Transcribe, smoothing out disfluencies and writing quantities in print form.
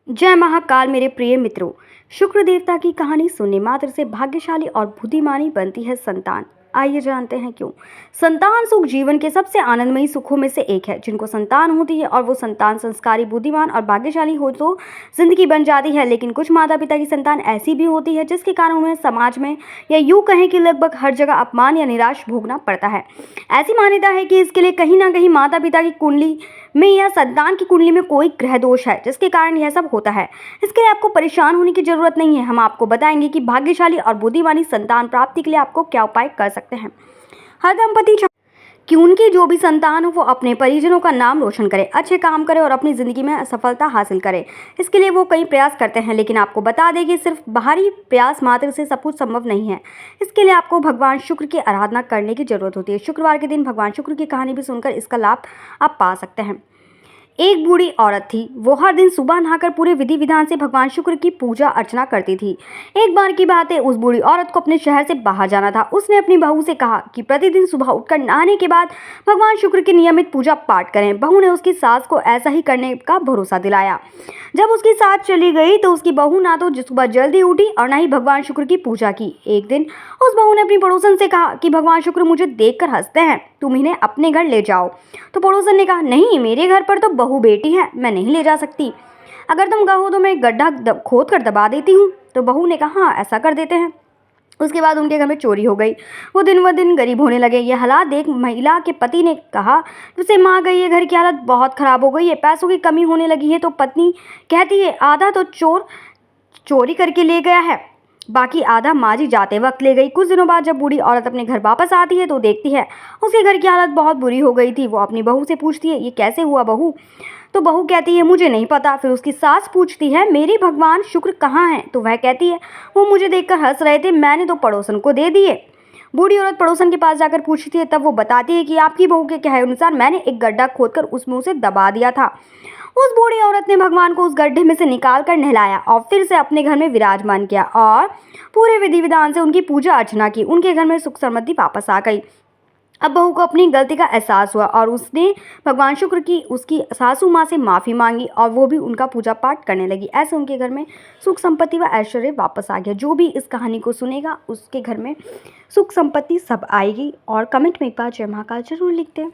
जय महाकाल मेरे प्रिय मित्रों। शुक्र देवता की कहानी सुनने मात्र से भाग्यशाली और बुद्धिमानी बनती है संतान। आइए जानते हैं क्यों। संतान सुख जीवन के सबसे आनंदमयी सुखों में से एक है। जिनको संतान होती है और वो संतान संस्कारी, बुद्धिमान और भाग्यशाली हो तो जिंदगी बन जाती है। लेकिन कुछ माता पिता की संतान ऐसी भी होती है जिसके कारण उन्हें समाज में या यूं कहें कि लगभग हर जगह अपमान या निराश भोगना पड़ता है। ऐसी मान्यता है कि इसके लिए कहीं ना कहीं माता पिता की कुंडली में या संतान की कुंडली में कोई ग्रह दोष है जिसके कारण यह सब होता है। इसके लिए आपको परेशान होने की जरूरत नहीं है। हम आपको बताएंगे कि भाग्यशाली और बुद्धिमानी संतान प्राप्ति के लिए आपको क्या उपाय कर सकते हैं। हर दंपति कि उनकी जो भी संतान हो वो अपने परिजनों का नाम रोशन करे, अच्छे काम करे और अपनी ज़िंदगी में सफलता हासिल करे। इसके लिए वो कई प्रयास करते हैं, लेकिन आपको बता दें कि सिर्फ बाहरी प्रयास मात्र से सब कुछ संभव नहीं है। इसके लिए आपको भगवान शुक्र की आराधना करने की जरूरत होती है। शुक्रवार के दिन भगवान शुक्र की कहानी भी सुनकर इसका लाभ आप पा सकते हैं। एक बूढ़ी औरत थी। वो हर दिन सुबह नहाकर पूरे विधि विधान से भगवान शुक्र की पूजा अर्चना करती थी। एक बार की बात है, उस बूढ़ी औरत को अपने शहर से बाहर जाना था। उसने अपनी बहू से कहा कि प्रतिदिन सुबह उठकर नहाने के बाद भगवान शुक्र की नियमित पूजा पाठ करें। बहू ने उसकी सास को ऐसा ही करने का भरोसा दिलाया। जब उसकी सास चली गई तो उसकी बहू ना तो सुबह जल्दी उठी और ना ही भगवान शुक्र की पूजा की। एक दिन उस बहू ने अपनी पड़ोसन से कहा कि भगवान शुक्र मुझे देखकर हंसते हैं, तुम इन्हें अपने घर ले जाओ। तो पड़ोसन ने कहा, नहीं, मेरे घर पर तो बहू बेटी है, मैं नहीं ले जा सकती। अगर तुम कहो तो मैं गड्ढा खोद कर दबा देती हूँ। तो बहू ने कहा, हाँ, ऐसा कर देते हैं। उसके बाद उनके घर में चोरी हो गई। वो दिन व दिन गरीब होने लगे। ये हालात देख महिला के पति ने कहा, तुझसे माँ गई है, घर की हालत बहुत खराब हो गई है, पैसों की कमी होने लगी है। तो पत्नी कहती है, आधा तो चोर चोरी करके ले गया है, बाकी आधा माँ जी जाते वक्त ले गई। कुछ दिनों बाद जब बूढ़ी औरत अपने घर वापस आती है तो देखती है उसके घर की हालत बहुत बुरी हो गई थी। वो अपनी बहू से पूछती है, ये कैसे हुआ बहू? तो बहू कहती है, मुझे नहीं पता। फिर उसकी सास पूछती है, मेरी भगवान शुक्र कहाँ हैं? तो वह कहती है, वो मुझे देखकर हंस रहे थे, मैंने तो पड़ोसन को दे दिए। बूढ़ी औरत पड़ोसन के पास जाकर पूछती है, तब वो बताती है कि आपकी बहू के कहे अनुसार मैंने एक गड्ढा खोदकर उसमें उसे दबा दिया था। उस बूढ़ी औरत ने भगवान को उस गड्ढे में से निकाल कर नहलाया और फिर से अपने घर में विराजमान किया और पूरे विधि विधान से उनकी पूजा अर्चना की। उनके घर में सुख समृद्धि वापस आ गई। अब बहू को अपनी गलती का एहसास हुआ और उसने भगवान शुक्र की उसकी सासू माँ से माफ़ी मांगी और वो भी उनका पूजा पाठ करने लगी। ऐसे उनके घर में सुख संपत्ति व ऐश्वर्य वापस आ गया। जो भी इस कहानी को सुनेगा उसके घर में सुख संपत्ति सब आएगी। और कमेंट में एक बार जय महाकाल जरूर लिखते हैं।